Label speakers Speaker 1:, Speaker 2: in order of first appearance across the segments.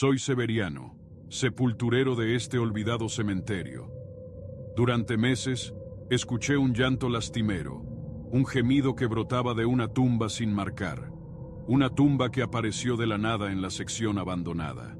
Speaker 1: Soy Severiano, sepulturero de este olvidado cementerio. Durante meses, escuché un llanto lastimero, un gemido que brotaba de una tumba sin marcar, una tumba que apareció de la nada en la sección abandonada.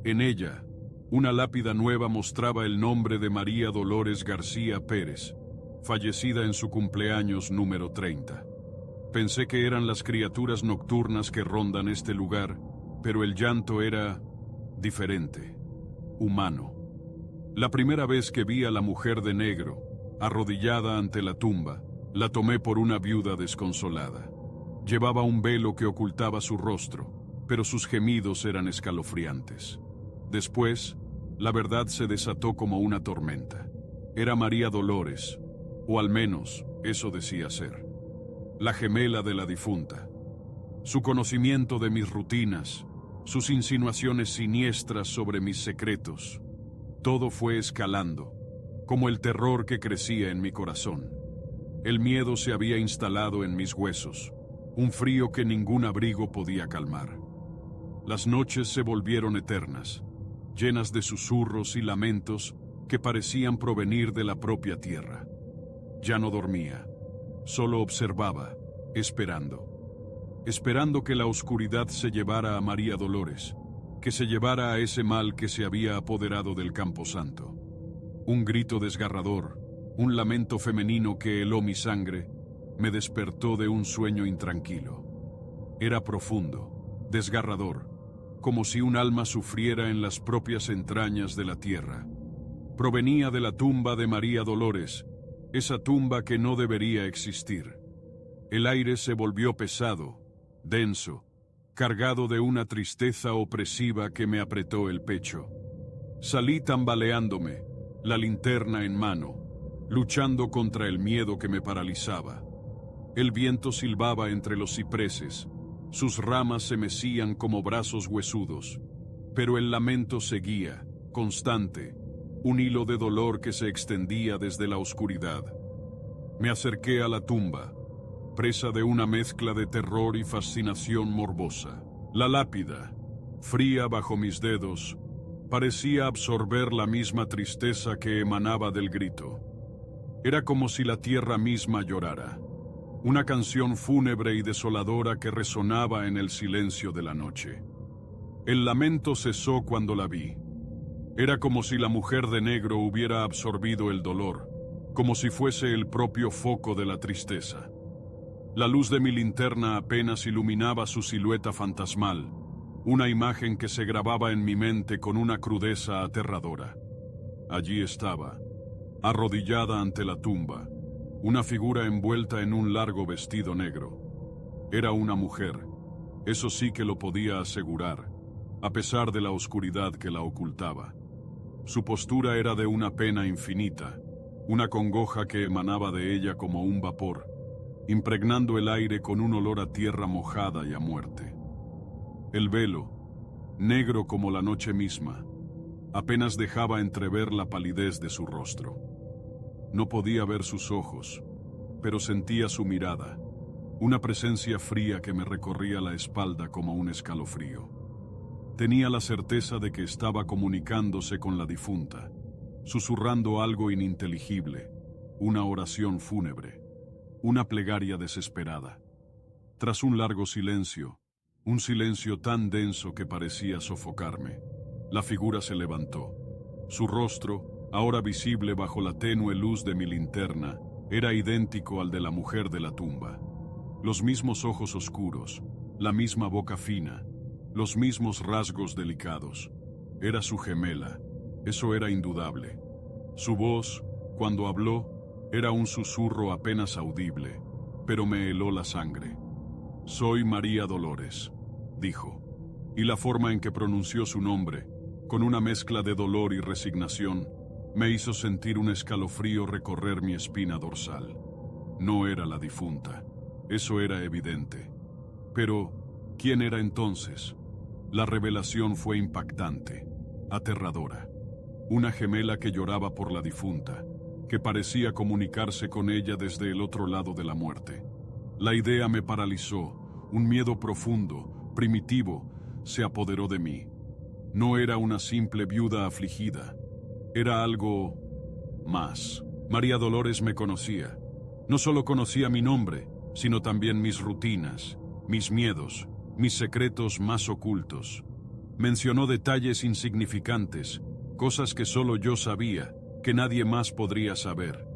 Speaker 1: En ella, una lápida nueva mostraba el nombre de María Dolores García Pérez, fallecida en su cumpleaños número 30. Pensé que eran las criaturas nocturnas que rondan este lugar, pero el llanto era diferente, humano. La primera vez que vi a la mujer de negro, arrodillada ante la tumba, la tomé por una viuda desconsolada. Llevaba un velo que ocultaba su rostro, pero sus gemidos eran escalofriantes. Después, la verdad se desató como una tormenta. Era María Dolores, o al menos eso decía ser. La gemela de la difunta. Su conocimiento de mis rutinas, sus insinuaciones siniestras sobre mis secretos. Todo fue escalando, como el terror que crecía en mi corazón. El miedo se había instalado en mis huesos, un frío que ningún abrigo podía calmar. Las noches se volvieron eternas, llenas de susurros y lamentos que parecían provenir de la propia tierra. Ya no dormía, solo observaba, esperando que la oscuridad se llevara a María Dolores, que se llevara a ese mal que se había apoderado del Camposanto. Un grito desgarrador, un lamento femenino que heló mi sangre, me despertó de un sueño intranquilo. Era profundo, desgarrador, como si un alma sufriera en las propias entrañas de la tierra. Provenía de la tumba de María Dolores, esa tumba que no debería existir. El aire se volvió pesado, denso, cargado de una tristeza opresiva que me apretó el pecho. Salí tambaleándome, la linterna en mano, luchando contra el miedo que me paralizaba. El viento silbaba entre los cipreses, sus ramas se mecían como brazos huesudos, pero el lamento seguía, constante, un hilo de dolor que se extendía desde la oscuridad. Me acerqué a la tumba, presa de una mezcla de terror y fascinación morbosa. La lápida, fría bajo mis dedos, parecía absorber la misma tristeza que emanaba del grito. Era como si la tierra misma llorara, una canción fúnebre y desoladora que resonaba en el silencio de la noche. El lamento cesó cuando la vi. Era como si la mujer de negro hubiera absorbido el dolor, como si fuese el propio foco de la tristeza. La luz de mi linterna apenas iluminaba su silueta fantasmal, una imagen que se grababa en mi mente con una crudeza aterradora. Allí estaba, arrodillada ante la tumba, una figura envuelta en un largo vestido negro. Era una mujer, eso sí que lo podía asegurar, a pesar de la oscuridad que la ocultaba. Su postura era de una pena infinita, una congoja que emanaba de ella como un vapor, impregnando el aire con un olor a tierra mojada y a muerte. El velo, negro como la noche misma, apenas dejaba entrever la palidez de su rostro. No podía ver sus ojos, pero sentía su mirada, una presencia fría que me recorría la espalda como un escalofrío. Tenía la certeza de que estaba comunicándose con la difunta, susurrando algo ininteligible, una oración fúnebre, una plegaria desesperada. Tras un largo silencio, un silencio tan denso que parecía sofocarme, la figura se levantó. Su rostro, ahora visible bajo la tenue luz de mi linterna, era idéntico al de la mujer de la tumba. Los mismos ojos oscuros, la misma boca fina, los mismos rasgos delicados. Era su gemela, eso era indudable. Su voz, cuando habló, era un susurro apenas audible, pero me heló la sangre. «Soy María Dolores», dijo, y la forma en que pronunció su nombre, con una mezcla de dolor y resignación, me hizo sentir un escalofrío recorrer mi espina dorsal. No era la difunta, eso era evidente. Pero, ¿quién era entonces? La revelación fue impactante, aterradora. Una gemela que lloraba por la difunta, que parecía comunicarse con ella desde el otro lado de la muerte. La idea me paralizó, un miedo profundo, primitivo, se apoderó de mí. No era una simple viuda afligida. Era algo más. María Dolores me conocía. No solo conocía mi nombre, sino también mis rutinas, mis miedos, mis secretos más ocultos. Mencionó detalles insignificantes, cosas que solo yo sabía, que nadie más podría saber.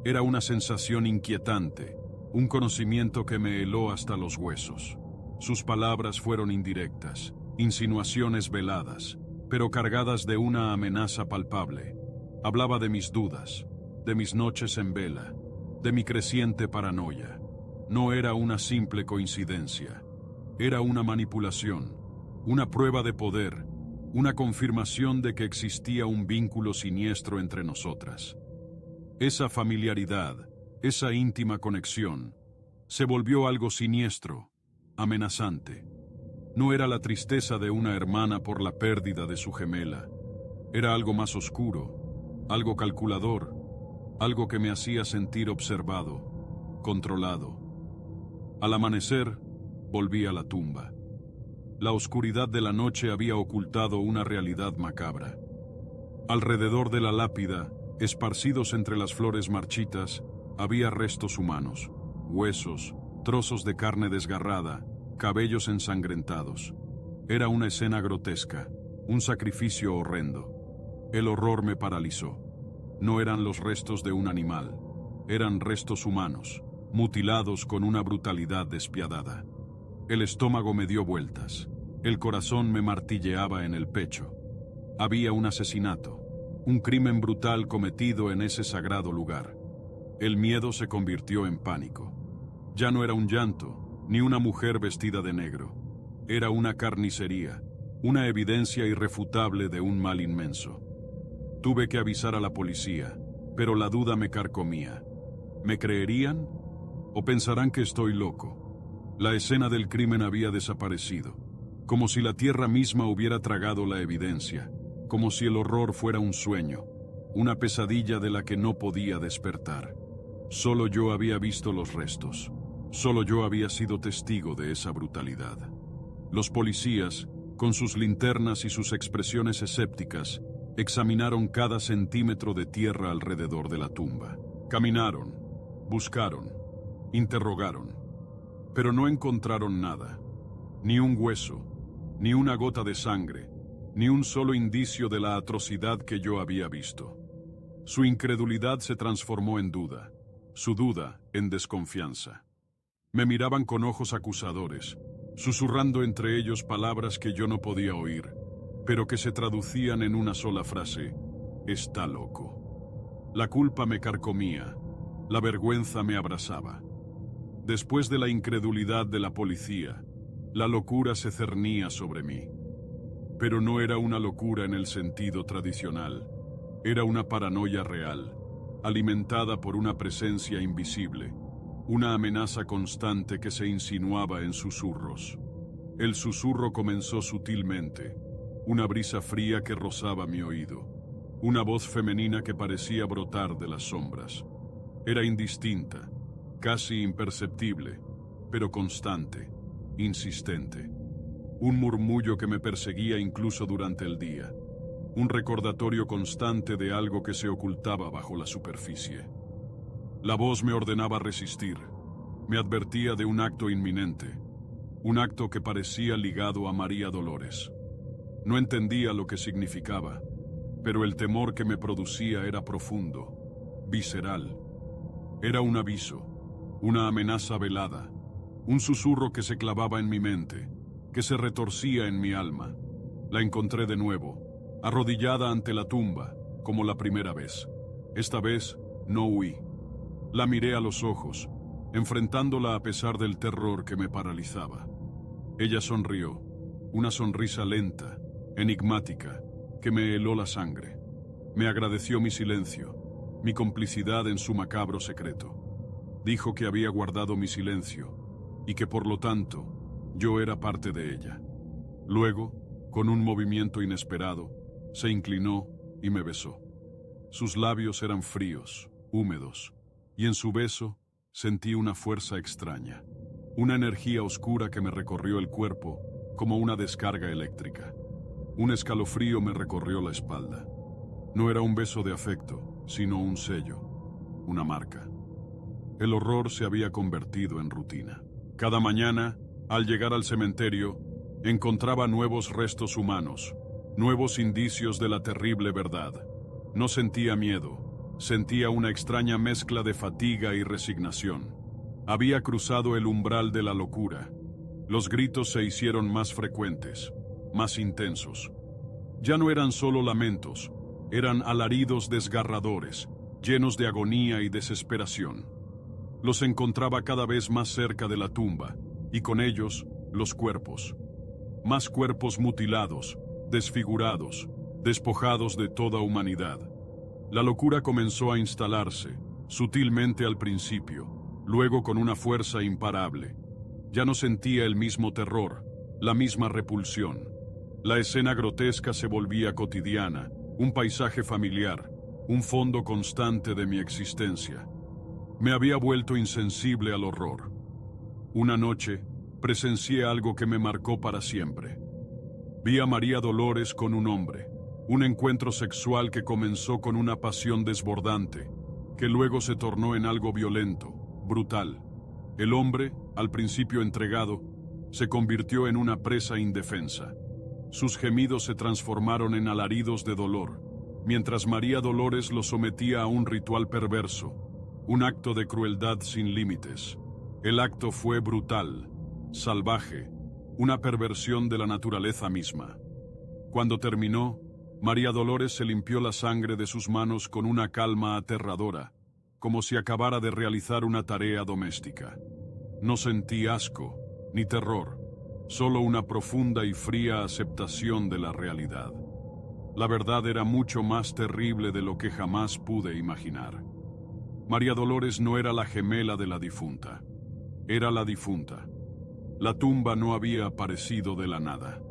Speaker 1: Era una sensación inquietante, un conocimiento que me heló hasta los huesos. Sus palabras fueron indirectas, insinuaciones veladas, pero cargadas de una amenaza palpable. Hablaba de mis dudas, de mis noches en vela, de mi creciente paranoia. No era una simple coincidencia. Era una manipulación, una prueba de poder, una confirmación de que existía un vínculo siniestro entre nosotras. Esa familiaridad, esa íntima conexión, se volvió algo siniestro, amenazante. No era la tristeza de una hermana por la pérdida de su gemela. Era algo más oscuro, algo calculador, algo que me hacía sentir observado, controlado. Al amanecer, volví a la tumba. La oscuridad de la noche había ocultado una realidad macabra. Alrededor de la lápida, esparcidos entre las flores marchitas, había restos humanos, huesos, trozos de carne desgarrada, cabellos ensangrentados. Era una escena grotesca, un sacrificio horrendo. El horror me paralizó. No eran los restos de un animal, eran restos humanos, mutilados con una brutalidad despiadada. El estómago me dio vueltas, el corazón me martilleaba en el pecho. Había un asesinato, un crimen brutal cometido en ese sagrado lugar. El miedo se convirtió en pánico. Ya no era un llanto, ni una mujer vestida de negro. Era una carnicería, una evidencia irrefutable de un mal inmenso. Tuve que avisar a la policía, pero la duda me carcomía. ¿Me creerían? ¿O pensarán que estoy loco? La escena del crimen había desaparecido, como si la tierra misma hubiera tragado la evidencia, como si el horror fuera un sueño, una pesadilla de la que no podía despertar. Solo yo había visto los restos. Solo yo había sido testigo de esa brutalidad. Los policías, con sus linternas y sus expresiones escépticas, examinaron cada centímetro de tierra alrededor de la tumba. Caminaron, buscaron, interrogaron, pero no encontraron nada. Ni un hueso, ni una gota de sangre, ni un solo indicio de la atrocidad que yo había visto. Su incredulidad se transformó en duda, su duda en desconfianza. Me miraban con ojos acusadores, susurrando entre ellos palabras que yo no podía oír, pero que se traducían en una sola frase: está loco. La culpa me carcomía, la vergüenza me abrazaba. Después de la incredulidad de la policía, la locura se cernía sobre mí. Pero no era una locura en el sentido tradicional, era una paranoia real, alimentada por una presencia invisible, una amenaza constante que se insinuaba en susurros. El susurro comenzó sutilmente, una brisa fría que rozaba mi oído, una voz femenina que parecía brotar de las sombras. Era indistinta, casi imperceptible, pero constante, insistente. Un murmullo que me perseguía incluso durante el día, un recordatorio constante de algo que se ocultaba bajo la superficie. La voz me ordenaba resistir, me advertía de un acto inminente, un acto que parecía ligado a María Dolores. No entendía lo que significaba, pero el temor que me producía era profundo, visceral. Era un aviso, una amenaza velada, un susurro que se clavaba en mi mente, que se retorcía en mi alma. La encontré de nuevo, arrodillada ante la tumba, como la primera vez. Esta vez no huí. La miré a los ojos, enfrentándola a pesar del terror que me paralizaba. Ella sonrió, una sonrisa lenta, enigmática, que me heló la sangre. Me agradeció mi silencio, mi complicidad en su macabro secreto. Dijo que había guardado mi silencio y que por lo tanto yo era parte de ella. Luego, con un movimiento inesperado, se inclinó y me besó. Sus labios eran fríos, húmedos, y en su beso sentí una fuerza extraña, una energía oscura que me recorrió el cuerpo como una descarga eléctrica. Un escalofrío me recorrió la espalda. No era un beso de afecto, sino un sello, una marca. El horror se había convertido en rutina. Cada mañana, al llegar al cementerio, encontraba nuevos restos humanos, nuevos indicios de la terrible verdad. No sentía miedo, sentía una extraña mezcla de fatiga y resignación. Había cruzado el umbral de la locura. Los gritos se hicieron más frecuentes, más intensos. Ya no eran solo lamentos, eran alaridos desgarradores, llenos de agonía y desesperación. Los encontraba cada vez más cerca de la tumba, y con ellos, los cuerpos. Más cuerpos mutilados, desfigurados, despojados de toda humanidad. La locura comenzó a instalarse, sutilmente al principio, luego con una fuerza imparable. Ya no sentía el mismo terror, la misma repulsión. La escena grotesca se volvía cotidiana, un paisaje familiar, un fondo constante de mi existencia. Me había vuelto insensible al horror. Una noche, presencié algo que me marcó para siempre. Vi a María Dolores con un hombre, un encuentro sexual que comenzó con una pasión desbordante, que luego se tornó en algo violento, brutal. El hombre, al principio entregado, se convirtió en una presa indefensa. Sus gemidos se transformaron en alaridos de dolor, mientras María Dolores lo sometía a un ritual perverso, un acto de crueldad sin límites. El acto fue brutal, salvaje, una perversión de la naturaleza misma. Cuando terminó, María Dolores se limpió la sangre de sus manos con una calma aterradora, como si acabara de realizar una tarea doméstica. No sentí asco, ni terror, solo una profunda y fría aceptación de la realidad. La verdad era mucho más terrible de lo que jamás pude imaginar. María Dolores no era la gemela de la difunta, era la difunta. La tumba no había aparecido de la nada.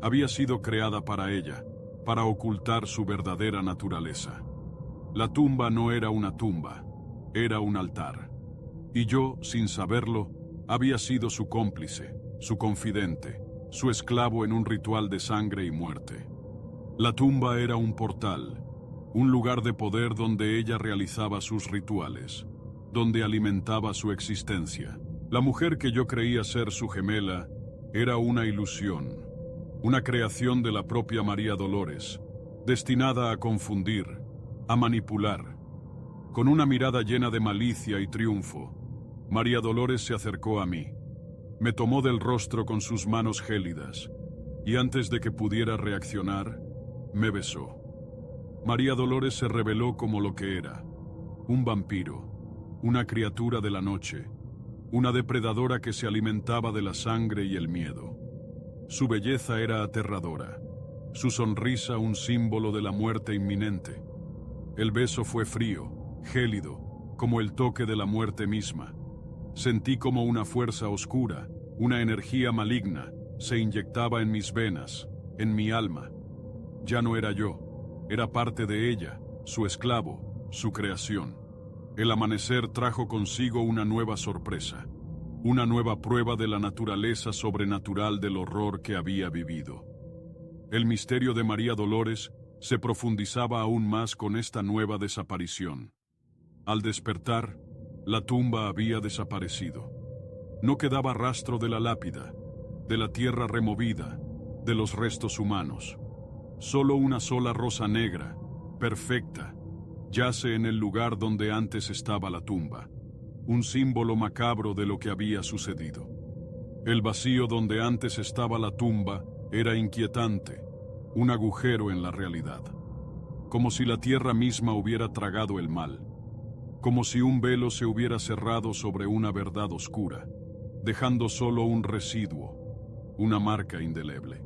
Speaker 1: Había sido creada para ella, para ocultar su verdadera naturaleza. La tumba no era una tumba, era un altar. Y yo, sin saberlo, había sido su cómplice, su confidente, su esclavo en un ritual de sangre y muerte. La tumba era un portal, un lugar de poder donde ella realizaba sus rituales, donde alimentaba su existencia. La mujer que yo creía ser su gemela era una ilusión, una creación de la propia María Dolores, destinada a confundir, a manipular. Con una mirada llena de malicia y triunfo, María Dolores se acercó a mí. Me tomó del rostro con sus manos gélidas, y antes de que pudiera reaccionar, me besó. María Dolores se reveló como lo que era, un vampiro, una criatura de la noche, una depredadora que se alimentaba de la sangre y el miedo. Su belleza era aterradora, su sonrisa un símbolo de la muerte inminente. El beso fue frío, gélido, como el toque de la muerte misma. Sentí como una fuerza oscura, una energía maligna, se inyectaba en mis venas, en mi alma. Ya no era yo, era parte de ella, su esclavo, su creación. El amanecer trajo consigo una nueva sorpresa, una nueva prueba de la naturaleza sobrenatural del horror que había vivido. El misterio de María Dolores se profundizaba aún más con esta nueva desaparición. Al despertar, la tumba había desaparecido. No quedaba rastro de la lápida, de la tierra removida, de los restos humanos. Solo una sola rosa negra, perfecta, yace en el lugar donde antes estaba la tumba, un símbolo macabro de lo que había sucedido. El vacío donde antes estaba la tumba era inquietante, un agujero en la realidad, como si la tierra misma hubiera tragado el mal, como si un velo se hubiera cerrado sobre una verdad oscura, dejando solo un residuo, una marca indeleble.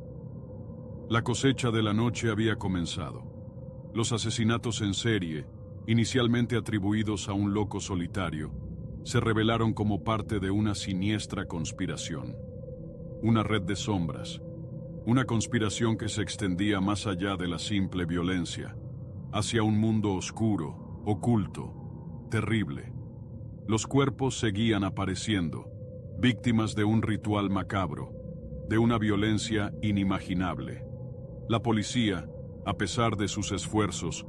Speaker 1: La cosecha de la noche había comenzado. Los asesinatos en serie, inicialmente atribuidos a un loco solitario, se revelaron como parte de una siniestra conspiración. Una red de sombras, una conspiración que se extendía más allá de la simple violencia, hacia un mundo oscuro, oculto, terrible. Los cuerpos seguían apareciendo, víctimas de un ritual macabro, de una violencia inimaginable. La policía, a pesar de sus esfuerzos,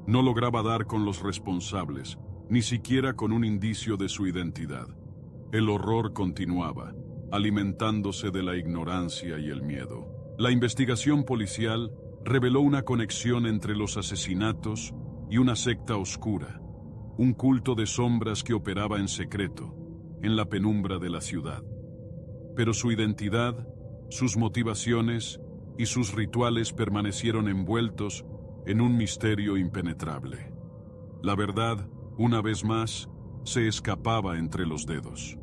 Speaker 1: no lograba dar con los responsables, ni siquiera con un indicio de su identidad. El horror continuaba, alimentándose de la ignorancia y el miedo. La investigación policial reveló una conexión entre los asesinatos y una secta oscura, un culto de sombras que operaba en secreto, en la penumbra de la ciudad. Pero su identidad, sus motivaciones y sus rituales permanecieron envueltos en un misterio impenetrable. La verdad, una vez más, se escapaba entre los dedos.